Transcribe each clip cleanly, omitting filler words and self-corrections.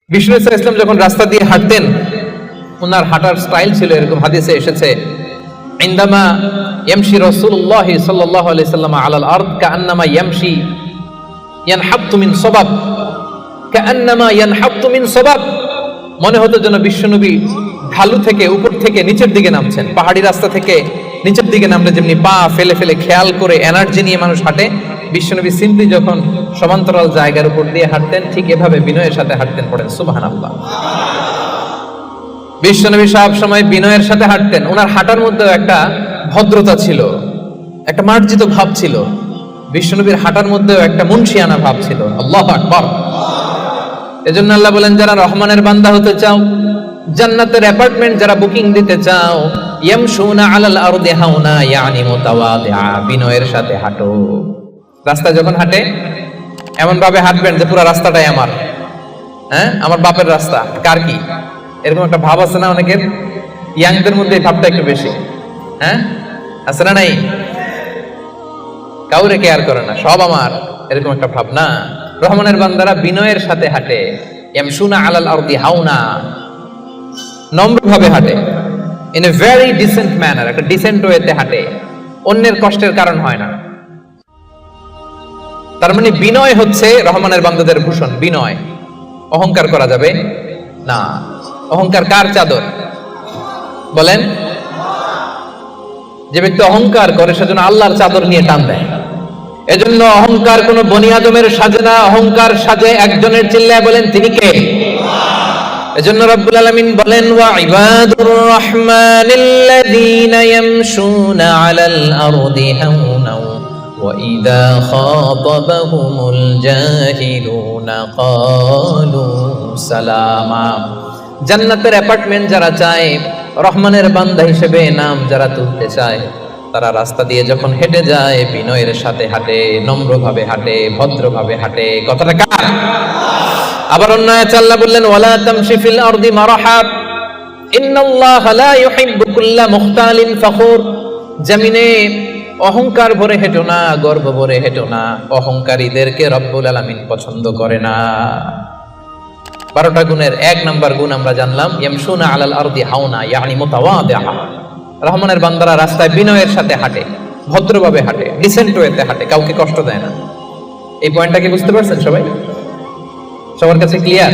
বিষ্ণু ইসলাম যখন রাস্তা দিয়ে হাঁটতেন, ওনার হাঁটার স্টাইল ছিল এরকম, হাদিসে এসেছে ইনদামা ইয়ামশি রাসূলুল্লাহ সাল্লাল্লাহু আলাইহি সাল্লাম আলাল আরদ কাআন্নামা ইয়ামশি ইয়ানহাতু মিন সাবাব, কাআন্নামা ইয়ানহাতু মিন সাবাব, মনে হতো যেন বিশ্বনবী ঢালু থেকে উপর থেকে নিচের দিকে নামছেন। পাহাড়ি রাস্তা থেকে নিচের দিকে নামলে যেমনি পা ফেলে ফেলে খেয়াল করে এনার্জি নিয়ে মানুষ হাঁটে, বিশ্বনবী সিম্পলি যখন সমান্তরাল জায়গার উপর দিয়ে হাঁটতেন, ঠিক এভাবে বিনয়ের সাথে হাঁটতেন। পড়েন সুবহানাল্লাহ। বিশ্বনবী সব সময় বিনয়ের সাথে হাঁটতেন। ওনার হাঁটার মধ্যে একটা ভদ্রতা ছিল, একটা মার্জিত ভাব ছিল। বিশ্বনবীর হাঁটার মধ্যেও একটা মুনশিয়ানা ভাব ছিল। আল্লাহু আকবার। এজন্য আল্লাহ বলেন, যারা রহমানের বান্দা হতে চাও, জান্নাতের অ্যাপার্টমেন্ট যারা বুকিং দিতে চাও, ইয়ামশুনা আলাল আরদি হাওনা ইয়ানি মুতাওয়াদিআ, বিনয়ের সাথে হাঁটো। রাস্তা যখন হাঁটে এমন ভাবে হাঁটবেন যে পুরো রাস্তাটাই আমার, হ্যাঁ আমার বাপের রাস্তা, কার কি, এরকম একটা ভাব আছে না অনেকের? ইয়াংদের মধ্যে এই ভাবটা একটু বেশি, হ্যাঁ আছে না? নাই, কাউরে কেয়ার করে না, সব আমার, এরকম একটা ভাব না। রহমানের বান্দারা বিনয়ের সাথে হাঁটে। ইয়ামশুনা আলাল আরদি হাওনা, নম্রভাবে হাঁটে, in a very dissent manner, একটা ডিসেন্ট ওয়েতে হাঁটে, অন্যের কষ্টের কারণ হয় না। তার মানে বিনয় হচ্ছে রহমানের বান্দাদের ভূষণ। বিনয়, অহংকার করা যাবে না। অহংকার কার চাদর বলেন? যে ব্যক্তি অহংকার করে সেজন্য আল্লাহর চাদর নিয়ে টান দেয়। এজন্য অহংকার কোন বনি আদমের সাজে না, অহংকার সাজে একজনের। চিল্লায় বলেন তিনি কে? এজন্য রব্বুল আলামিন বলেন, ওয়া ইবাদুর রাহমানিল্লাযীনা ইয়ামশুনা আলাল আরদি হাওনা ওয়া ইযা খাতাবাহুমুল জাহিলুনা ক্বালু সালামা। জান্নাতের অ্যাপার্টমেন্ট যারা চায়, রহমানের বান্দা হিসেবে নাম যারা তুলতে চায়, তারা রাস্তা দিয়ে যখন হেঁটে যায় বিনয়ের সাথে হাঁটে, নম্রভাবে হাঁটে, ভদ্রভাবে হাঁটে। কথাটা কার? আবার অন্য আয়াতে আল্লাহ বললেন, ওয়ালা তামশি ফিল আরদি মারহা ইন্নাল্লাহা লা ইউহিব্বু কুল্লা মুখতালিন ফখুর। জমিনে অহংকার ভরে হেঁটো না, গর্ব ভরে হেঁটো না, অহংকারীদেরকে রব্বুল আলামিন পছন্দ করে না। 12টা গুণের 1 নাম্বার গুণ আমরা জানলাম, ইয়ামশুনা আলাল আরদি হাওনা ইয়ানি মুতাওয়াদিআ। রহমানের বান্দারা রাস্তায় বিনয়ের সাথে হাঁটে, ভদ্রভাবে হাঁটে, ডিসেন্ট ওয়েতে হাঁটে, কাউকে কষ্ট দেয় না। এই পয়েন্টটা কি বুঝতে পারছেন সবাই? সবার কাছে ক্লিয়ার?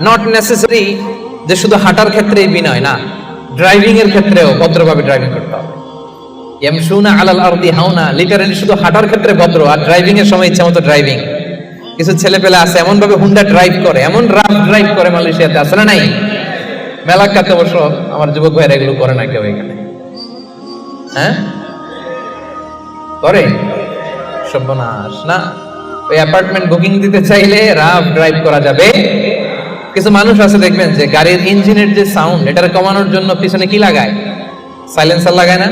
নট নেসেসারি যে শুধু হাঁটার ক্ষেত্রেই বিনয়, না, ড্রাইভিং এর ক্ষেত্রেও ভদ্রভাবে ড্রাইভিং করতে হবে। ইয়ামশুনা আলাল আরদি হাওনা লিটারালি শুধু হাঁটার ক্ষেত্রে ভদ্র, আর ড্রাইভিং এর সময় ইচ্ছা মতো ড্রাইভিং। কিছু ছেলে পেলে আছে এমন ভাবে হুন্ডা ড্রাইভ করে, এমন রাফ ড্রাইভ করে, মালয়েশিয়াতে আছে না নাই? মেলাক্কাতে অবশ্য আমার যুবক ভাইরা এগুলো করে না কেউ এখানে, হ্যাঁ করে? সর্বনাশ না। ওই অ্যাপার্টমেন্ট বুকিং দিতে চাইলে রাফ ড্রাইভ করা যাবে। কিছু মানুষ আছে দেখবেন যে গাড়ির ইঞ্জিনের যে সাউন্ড, এটার কমানোর জন্য পিছনে কি লাগায়? সাইলেন্সার লাগায় না?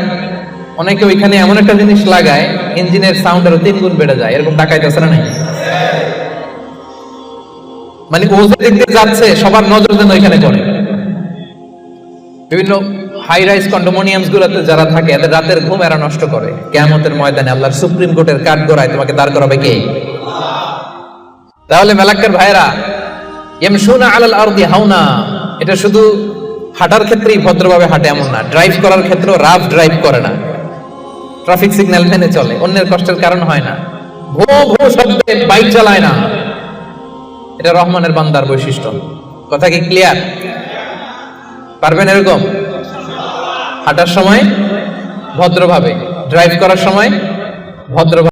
অনেকে ওইখানে এমন একটা জিনিস লাগায়, ইঞ্জিনের সাউন্ড আরো 3 গুণ বেড়ে যায়। এরকম ডাকাইতে আছে না নাই? মানে ও যে দিক দিয়ে যাচ্ছে সবার নজর যেন ওইখানে পড়ে। বিভিন্ন হাই রাইজ কন্ডোমিনিয়ামস গুলোতে যারা থাকে, এদের রাতের ঘুম এরা নষ্ট করে। কিয়ামতের ময়দানে আল্লাহর সুপ্রিম কোর্টের কাঠগড়ায় তোমাকে দাঁড় করাবে কে? তাহলে মেলাক্কার ভাইরা, ইয়ামশুনা আলাল আরদি হাওনা, এটা শুধু হাঁটার ক্ষেত্রেই ভদ্রভাবে হাঁটে এমন না, ড্রাইভ করার ক্ষেত্রেও রাফ ড্রাইভ করে না, ট্রাফিক সিগন্যাল মেনে চলে, অন্যের কষ্টের কারণ হয় না, ভো ভো শব্দে বাইক চালায় না। এটা রহমানের বান্দার বৈশিষ্ট্য। কথা কি ক্লিয়ার? পারবেন এরকম হাঁটার সময় ভদ্রভাবে, ড্রাইভ করার সময় ভদ্রভাবে?